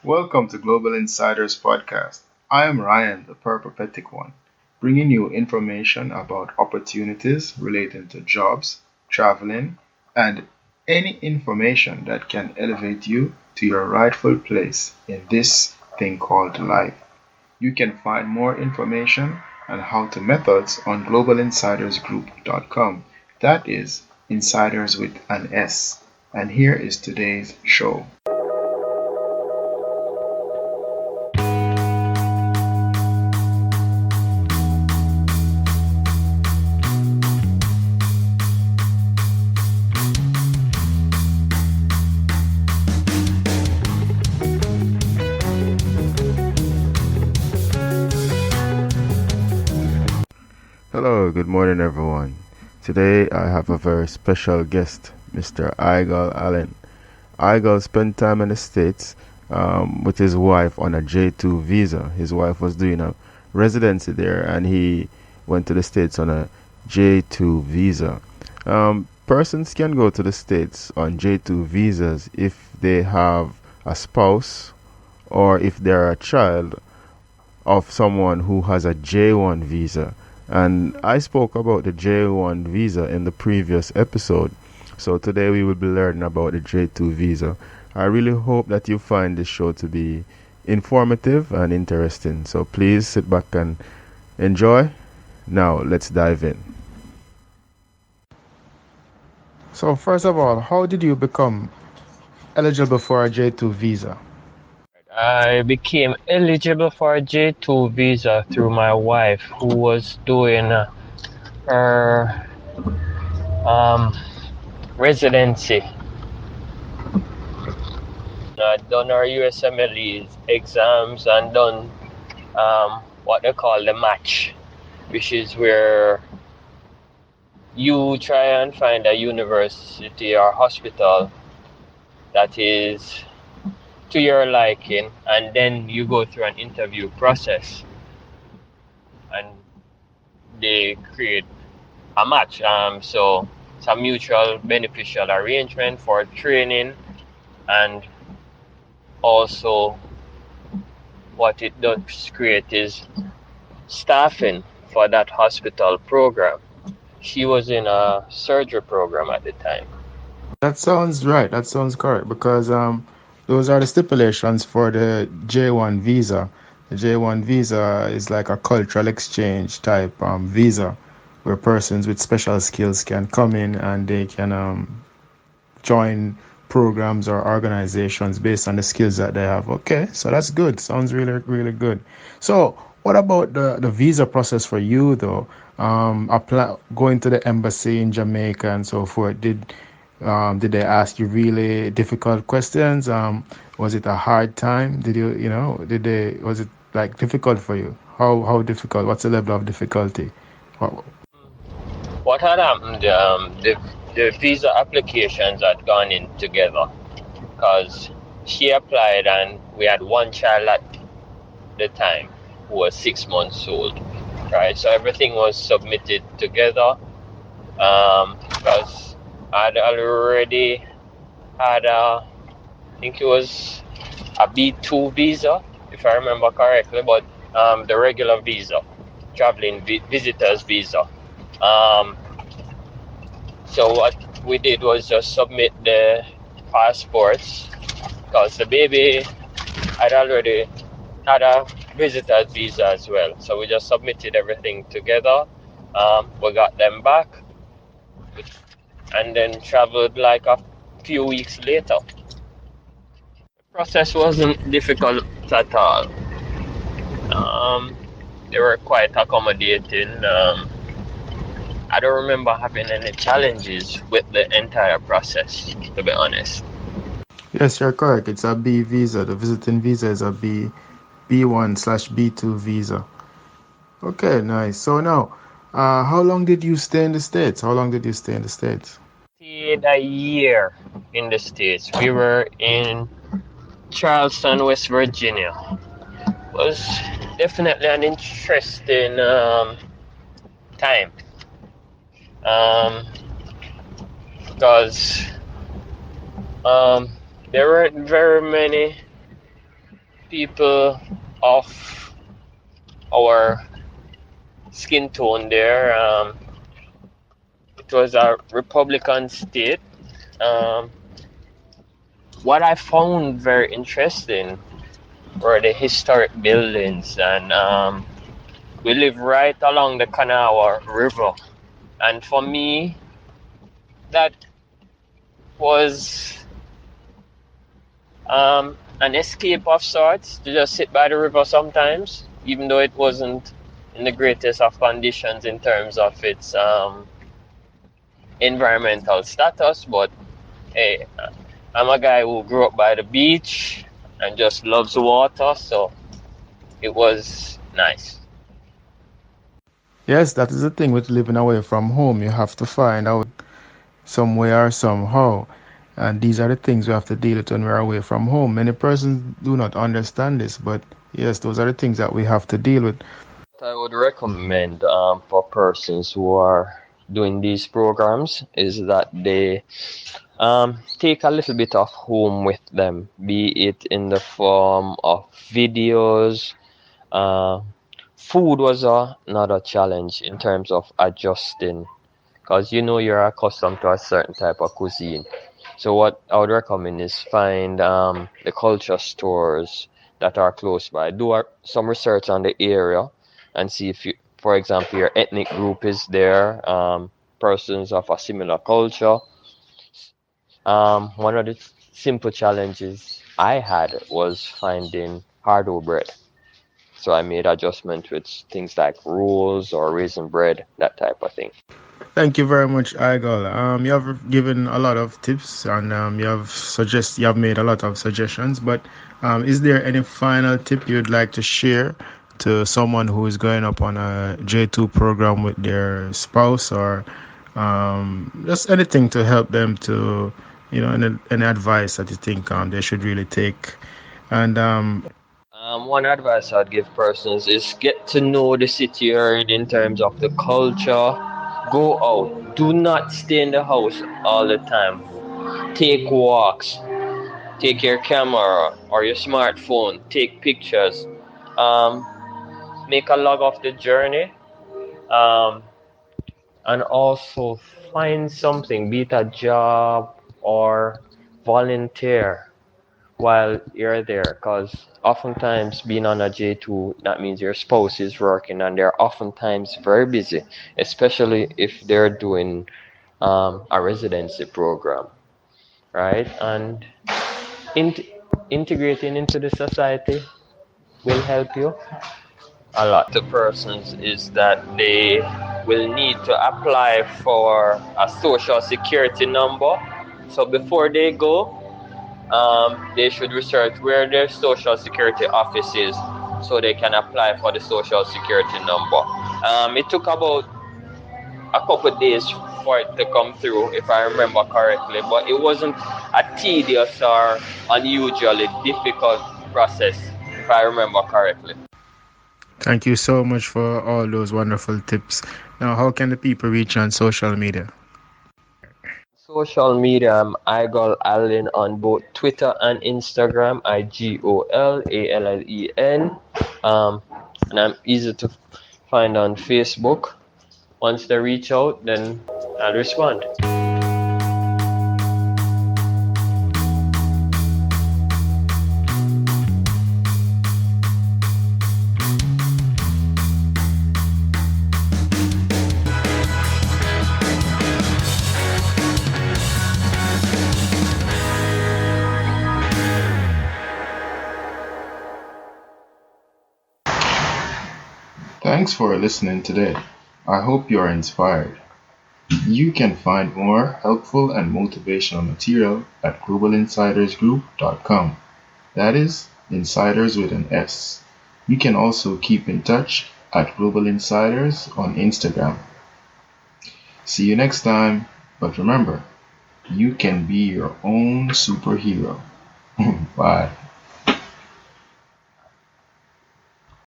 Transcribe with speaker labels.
Speaker 1: Welcome to Global Insiders Podcast. I am Ryan, the Peripatetic One, bringing you information about opportunities relating to jobs, traveling, and any information that can elevate you to your rightful place in this thing called life. You can find more information and how to methods on globalinsidersgroup.com. That is insiders with an S. And here is today's show. Hello, good morning, everyone. Today I have a very special guest, Mr. Igol Allen. Igol spent time in the States with his wife on a J2 visa. His wife was doing a residency there, and he went to the States on a J2 visa. Persons can go to the States on J2 visas if they have a spouse or if they're a child of someone who has a J1 visa. And I spoke about the J1 visa in the previous episode. So today we will be learning about the J2 visa. I really hope that you find this show to be informative and interesting. So please sit back and enjoy. Now let's dive in. So first of all, how did you become eligible for a J2 visa?
Speaker 2: I became eligible for a J2 visa through my wife, who was doing her residency. Done her USMLE exams and done what they call the match, which is where you try and find a university or hospital that is to your liking, and then you go through an interview process and they create a match. So it's a mutual beneficial arrangement for training, and also what it does create is staffing for that hospital program. She was in a surgery program at the time.
Speaker 1: That sounds right. That sounds correct because those are the stipulations for the J1 visa. The J1 visa is like a cultural exchange type visa where persons with special skills can come in and they can join programs or organizations based on the skills that they have. Okay, so that's good. Sounds really, really good. So, what about the visa process for you though? Going to the embassy in Jamaica and so forth. Did they ask you really difficult questions? Was it a hard time? Was it like difficult for you? How difficult? What's the level of difficulty? What,
Speaker 2: What had happened? The visa applications had gone in together because she applied and we had one child at the time who was 6 months old, right? So everything was submitted together because I'd already had I think it was a B2 visa, if I remember correctly, but the regular visa, traveling visitors visa. So what we did was just submit the passports because the baby had already had a visitor's visa as well. So we just submitted everything together. We got them back and then traveled like a few weeks later. The process wasn't difficult at all. They were quite accommodating. I don't remember having any challenges with the entire process, to be honest.
Speaker 1: yes, you're correct. It's a B visa. The visiting visa is a B1/B2 visa. Okay, nice. So now, how long did you stay in the States? How long did you stay in the States?
Speaker 2: Stayed a year in the States. We were in Charleston, West Virginia. It was definitely an interesting time. Because there weren't very many people of our skin tone there. It was a Republican state. Um, what I found very interesting were the historic buildings, and we live right along the Kanawha River. And for me, that was an escape of sorts to just sit by the river sometimes, even though it wasn't in the greatest of conditions in terms of its environmental status. But hey, I'm a guy who grew up by the beach and just loves water, so it was nice.
Speaker 1: Yes, that is the thing with living away from home. You have to find a way, some way or somehow. And these are the things we have to deal with when we're away from home. Many persons do not understand this, but yes, those are the things that we have to deal with.
Speaker 2: What I would recommend for persons who are doing these programs is that they take a little bit of home with them, be it in the form of videos. Uh, Food was another challenge in terms of adjusting, because you're accustomed to a certain type of cuisine. So what I would recommend is find the culture stores that are close by. Do some research on the area and see if for example, your ethnic group is there, persons of a similar culture. One of the simple challenges I had was finding hard-dough bread. So I made adjustments with things like rolls or raisin bread, that type of thing.
Speaker 1: Thank you very much, Igor. You have given a lot of tips and you have made a lot of suggestions. But is there any final tip you'd like to share to someone who is going up on a J2 program with their spouse, or just anything to help them to, any advice that you think they should really take? And
Speaker 2: One advice I'd give persons is get to know the city you're in terms of the culture. Go out. Do not stay in the house all the time. Take walks. Take your camera or your smartphone. Take pictures. Um, Make a log of the journey. Um, and also find something, be it a job or volunteer while you're there, because oftentimes being on a J2, that means your spouse is working and they're oftentimes very busy, especially if they're doing a residency program, right? And in- integrating into the society will help you a lot. The persons is that they will need to apply for a social security number. So before they go, they should research where their social security office is so they can apply for the social security number. It took about a couple of days for it to come through, if I remember correctly, but it wasn't a tedious or unusually difficult process, if I remember correctly.
Speaker 1: thank you so much for all those wonderful tips. Now, how can the people reach you on social media?
Speaker 2: Social media, I'm Igol Allen on both Twitter and Instagram. IGOLALLEN. And I'm easy to find on Facebook. Once they reach out, then I'll respond.
Speaker 1: Thanks for listening today. I hope you are inspired. You can find more helpful and motivational material at globalinsidersgroup.com. That is, insiders with an S. You can also keep in touch at Global Insiders on Instagram. See you next time, but remember, you can be your own superhero. Bye.